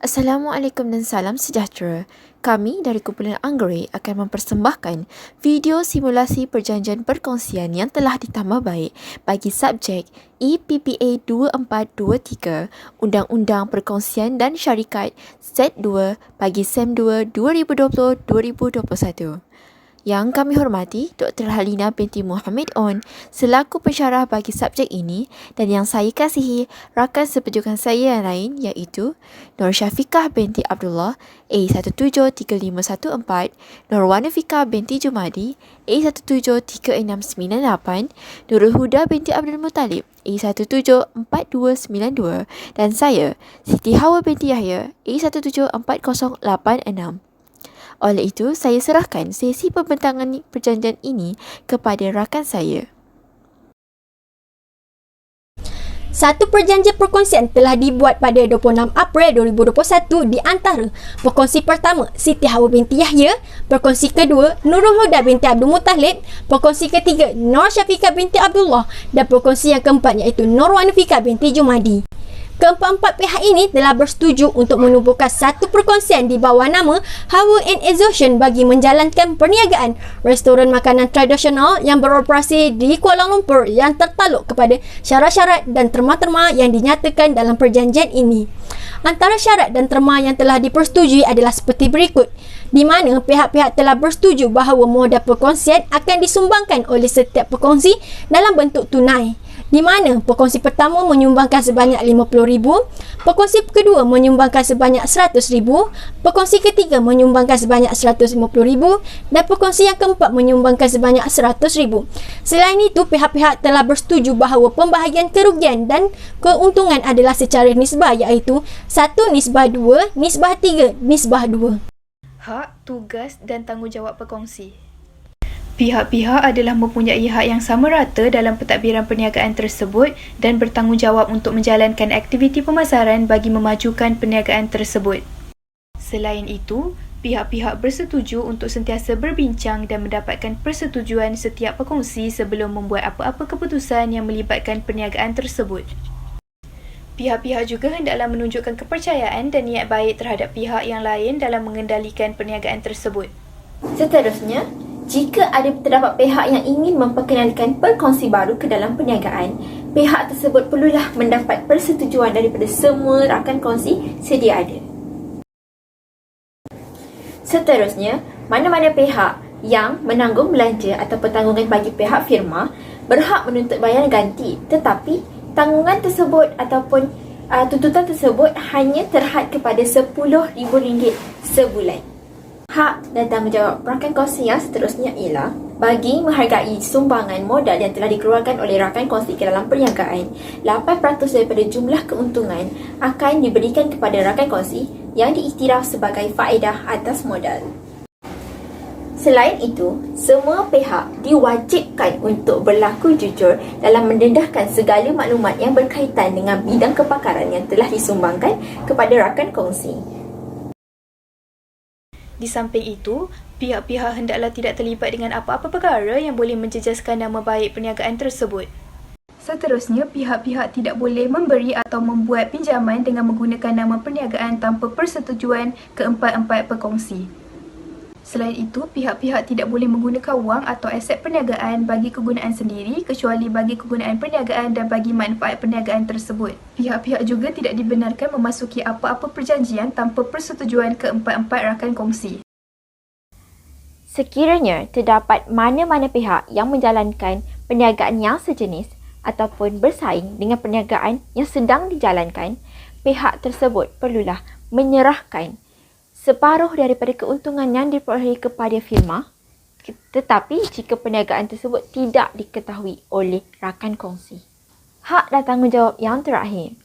Assalamualaikum dan salam sejahtera. Kami dari kumpulan Anggrek akan mempersembahkan video simulasi perjanjian perkongsian yang telah ditambah baik bagi subjek EPPA 2423 Undang-Undang Perkongsian dan Syarikat Set 2 bagi SEM 2 2020-2021. Yang kami hormati Dr. Halina binti Muhammad On selaku pensyarah bagi subjek ini dan yang saya kasihi rakan seperjuangan saya yang lain iaitu Nur Syafiqah binti Abdullah A173514, Nur Wanafiqah binti Jumadi A173698, Nurul Huda binti Abdul Muttalib A174292 dan saya Siti Hawa binti Yahya A174086. Oleh itu, saya serahkan sesi pembentangan perjanjian ini kepada rakan saya. Satu perjanjian perkongsian telah dibuat pada 26 April 2021 di antara perkongsi pertama Siti Hawa binti Yahya, perkongsi kedua Nurul Huda binti Abdul Muttalib, perkongsi ketiga Nur Syafiqah binti Abdullah dan perkongsi yang keempat iaitu Nur Wanafiqah binti Jumadi. Keempat-empat pihak ini telah bersetuju untuk menubuhkan satu perkongsian di bawah nama Hawa and Association bagi menjalankan perniagaan restoran makanan tradisional yang beroperasi di Kuala Lumpur yang tertaluk kepada syarat-syarat dan terma-terma yang dinyatakan dalam perjanjian ini. Antara syarat dan terma yang telah dipersetujui adalah seperti berikut, di mana pihak-pihak telah bersetuju bahawa modal perkongsian akan disumbangkan oleh setiap perkongsi dalam bentuk tunai, di mana perkongsi pertama menyumbangkan sebanyak RM50,000, perkongsi kedua menyumbangkan sebanyak RM100,000, perkongsi ketiga menyumbangkan sebanyak RM150,000 dan perkongsi yang keempat menyumbangkan sebanyak RM100,000. Selain itu, pihak-pihak telah bersetuju bahawa pembahagian kerugian dan keuntungan adalah secara nisbah iaitu 1:2, nisbah 3, nisbah 2. Hak, tugas dan tanggungjawab perkongsi. Pihak-pihak adalah mempunyai hak yang sama rata dalam pentadbiran perniagaan tersebut dan bertanggungjawab untuk menjalankan aktiviti pemasaran bagi memajukan perniagaan tersebut. Selain itu, pihak-pihak bersetuju untuk sentiasa berbincang dan mendapatkan persetujuan setiap perkongsi sebelum membuat apa-apa keputusan yang melibatkan perniagaan tersebut. Pihak-pihak juga hendaklah menunjukkan kepercayaan dan niat baik terhadap pihak yang lain dalam mengendalikan perniagaan tersebut. Seterusnya, jika ada terdapat pihak yang ingin memperkenalkan perkongsi baru ke dalam perniagaan, pihak tersebut perlulah mendapat persetujuan daripada semua rakan kongsi sedia ada. Seterusnya, mana-mana pihak yang menanggung belanja atau pertanggungan bagi pihak firma berhak menuntut bayaran ganti, tetapi tanggungan tersebut ataupun tuntutan tersebut hanya terhad kepada RM10,000 sebulan. Hak dan tanggungjawab rakan kongsi yang seterusnya ialah bagi menghargai sumbangan modal yang telah dikeluarkan oleh rakan kongsi ke dalam perniagaan, 8% daripada jumlah keuntungan akan diberikan kepada rakan kongsi yang diiktiraf sebagai faedah atas modal. Selain itu, semua pihak diwajibkan untuk berlaku jujur dalam mendedahkan segala maklumat yang berkaitan dengan bidang kepakaran yang telah disumbangkan kepada rakan kongsi. Di samping itu, pihak-pihak hendaklah tidak terlibat dengan apa-apa perkara yang boleh menjejaskan nama baik perniagaan tersebut. Seterusnya, pihak-pihak tidak boleh memberi atau membuat pinjaman dengan menggunakan nama perniagaan tanpa persetujuan keempat-empat perkongsi. Selain itu, pihak-pihak tidak boleh menggunakan wang atau aset perniagaan bagi kegunaan sendiri kecuali bagi kegunaan perniagaan dan bagi manfaat perniagaan tersebut. Pihak-pihak juga tidak dibenarkan memasuki apa-apa perjanjian tanpa persetujuan keempat-empat rakan kongsi. Sekiranya terdapat mana-mana pihak yang menjalankan perniagaan yang sejenis ataupun bersaing dengan perniagaan yang sedang dijalankan, pihak tersebut perlulah menyerahkan separuh daripada keuntungan yang diperolehi kepada firma, tetapi jika perniagaan tersebut tidak diketahui oleh rakan kongsi. Hak dan tanggungjawab yang terakhir.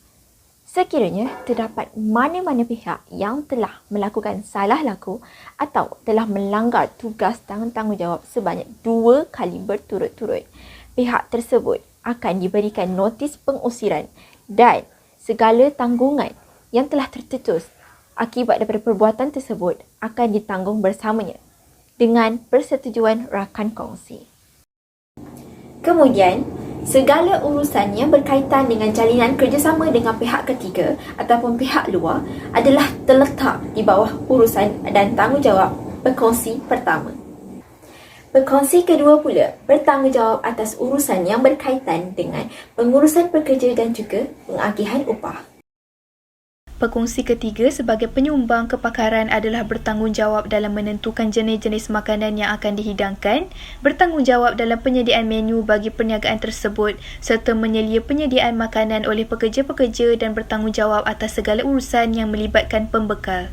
Sekiranya terdapat mana-mana pihak yang telah melakukan salah laku atau telah melanggar tugas dan tanggungjawab sebanyak 2 kali berturut-turut, pihak tersebut akan diberikan notis pengusiran dan segala tanggungan yang telah tercetus akibat daripada perbuatan tersebut akan ditanggung bersamanya dengan persetujuan rakan kongsi. Kemudian, Segala urusan yang berkaitan dengan jalinan kerjasama dengan pihak ketiga ataupun pihak luar adalah terletak di bawah urusan dan tanggungjawab pekongsi pertama. Pekongsi kedua pula bertanggungjawab atas urusan yang berkaitan dengan pengurusan pekerja dan juga pengagihan upah. Pekongsi ketiga sebagai penyumbang kepakaran adalah bertanggungjawab dalam menentukan jenis-jenis makanan yang akan dihidangkan, bertanggungjawab dalam penyediaan menu bagi perniagaan tersebut serta menyelia penyediaan makanan oleh pekerja-pekerja dan bertanggungjawab atas segala urusan yang melibatkan pembekal.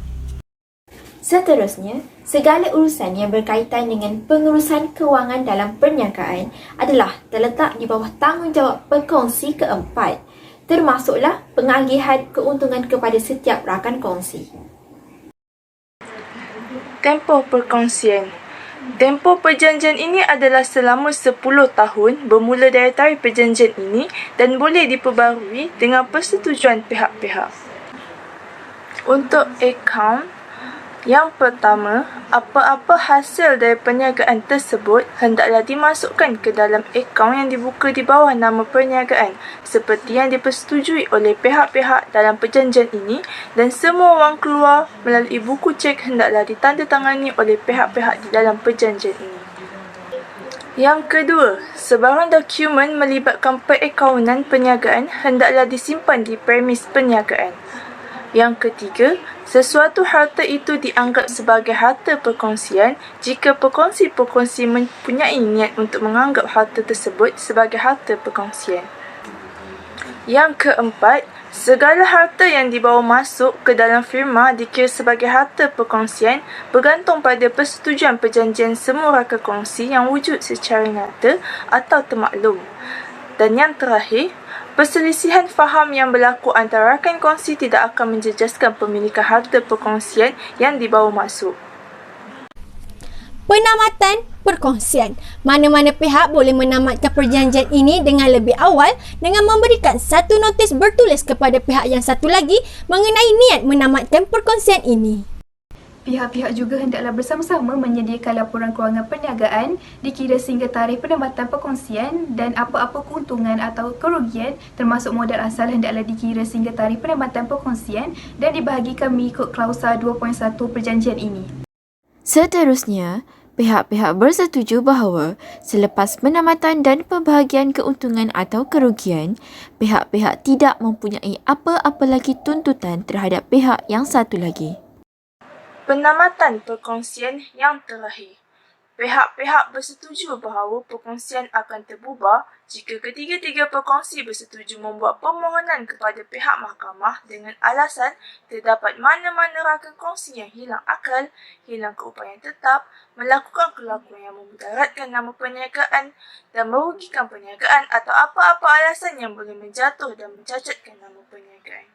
Seterusnya, segala urusan yang berkaitan dengan pengurusan kewangan dalam perniagaan adalah terletak di bawah tanggungjawab pekongsi keempat, termasuklah pengagihan keuntungan kepada setiap rakan kongsi. Tempoh perkongsian. Tempoh perjanjian ini adalah selama 10 tahun bermula dari tarikh perjanjian ini dan boleh diperbarui dengan persetujuan pihak-pihak. Untuk akaun, yang pertama, apa-apa hasil dari perniagaan tersebut hendaklah dimasukkan ke dalam akaun yang dibuka di bawah nama perniagaan seperti yang dipersetujui oleh pihak-pihak dalam perjanjian ini dan semua wang keluar melalui buku cek hendaklah ditandatangani oleh pihak-pihak di dalam perjanjian ini. Yang kedua, sebarang dokumen melibatkan perakaunan perniagaan hendaklah disimpan di premis perniagaan. Yang ketiga, sesuatu harta itu dianggap sebagai harta perkongsian jika pekongsi-pekongsi mempunyai niat untuk menganggap harta tersebut sebagai harta perkongsian. Yang keempat, segala harta yang dibawa masuk ke dalam firma dikira sebagai harta perkongsian bergantung pada persetujuan perjanjian semua rakan kongsi yang wujud secara nyata atau termaklum. Dan yang terakhir, perselisihan faham yang berlaku antara rakan kongsi tidak akan menjejaskan pemilikan harta perkongsian yang dibawa masuk. Penamatan perkongsian. Mana-mana pihak boleh menamatkan perjanjian ini dengan lebih awal dengan memberikan satu notis bertulis kepada pihak yang satu lagi mengenai niat menamatkan perkongsian ini. Pihak-pihak juga hendaklah bersama-sama menyediakan laporan kewangan perniagaan dikira sehingga tarikh penamatan perkongsian dan apa-apa keuntungan atau kerugian termasuk modal asal hendaklah dikira sehingga tarikh penamatan perkongsian dan dibahagikan mengikut klausa 2.1 perjanjian ini. Seterusnya, pihak-pihak bersetuju bahawa selepas penamatan dan pembahagian keuntungan atau kerugian, pihak-pihak tidak mempunyai apa-apa lagi tuntutan terhadap pihak yang satu lagi. Penamatan perkongsian yang terakhir. Pihak-pihak bersetuju bahawa perkongsian akan terbubar jika ketiga-tiga perkongsi bersetuju membuat permohonan kepada pihak mahkamah dengan alasan terdapat mana-mana rakan kongsi yang hilang akal, hilang keupayaan tetap, melakukan kelakuan yang memudaratkan nama perniagaan dan merugikan perniagaan atau apa-apa alasan yang boleh menjatuh dan mencacatkan nama perniagaan.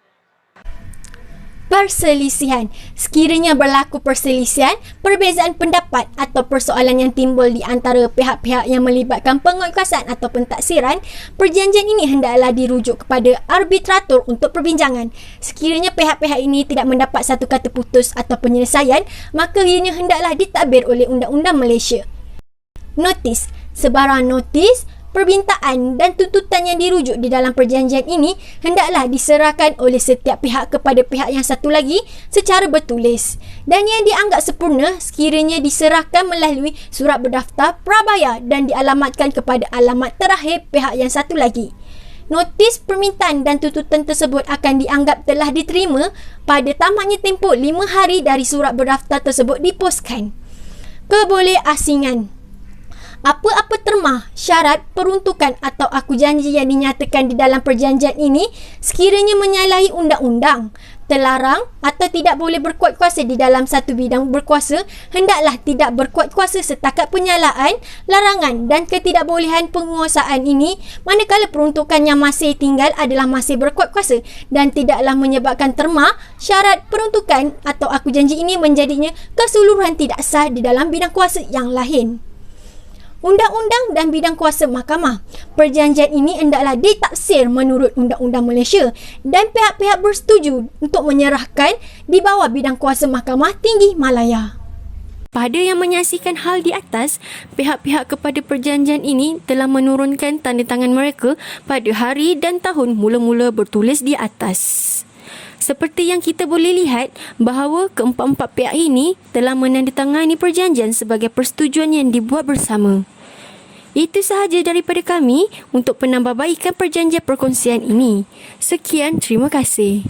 Perselisihan. Sekiranya berlaku perselisihan, perbezaan pendapat atau persoalan yang timbul di antara pihak-pihak yang melibatkan penguatkuasaan atau pentaksiran, perjanjian ini hendaklah dirujuk kepada arbitrator untuk perbincangan. Sekiranya pihak-pihak ini tidak mendapat satu kata putus atau penyelesaian, maka ianya hendaklah ditadbir oleh Undang-Undang Malaysia. Notis. Sebarang notis, permintaan dan tuntutan yang dirujuk di dalam perjanjian ini hendaklah diserahkan oleh setiap pihak kepada pihak yang satu lagi secara bertulis dan yang dianggap sempurna sekiranya diserahkan melalui surat berdaftar prabayar dan dialamatkan kepada alamat terakhir pihak yang satu lagi. Notis permintaan dan tuntutan tersebut akan dianggap telah diterima pada tamatnya tempoh 5 hari dari surat berdaftar tersebut diposkan. Kebolehasingan. Apa-apa termah, syarat, peruntukan atau aku janji yang dinyatakan di dalam perjanjian ini sekiranya menyalahi undang-undang, terlarang atau tidak boleh berkuat kuasa di dalam satu bidang berkuasa, hendaklah tidak berkuat kuasa setakat penyalaan, larangan dan ketidakbolehan penguasaan ini manakala peruntukan yang masih tinggal adalah masih berkuat kuasa dan tidaklah menyebabkan termah, syarat, peruntukan atau aku janji ini menjadinya keseluruhan tidak sah di dalam bidang kuasa yang lain. Undang-undang dan bidang kuasa mahkamah. Perjanjian ini hendaklah ditaksir menurut Undang-Undang Malaysia dan pihak-pihak bersetuju untuk menyerahkan di bawah bidang kuasa Mahkamah Tinggi Malaya. Pada yang menyaksikan hal di atas, pihak-pihak kepada perjanjian ini telah menurunkan tanda tangan mereka pada hari dan tahun mula-mula bertulis di atas. Seperti yang kita boleh lihat bahawa keempat-empat pihak ini telah menandatangani perjanjian sebagai persetujuan yang dibuat bersama. Itu sahaja daripada kami untuk penambahbaikan perjanjian perkongsian ini. Sekian, terima kasih.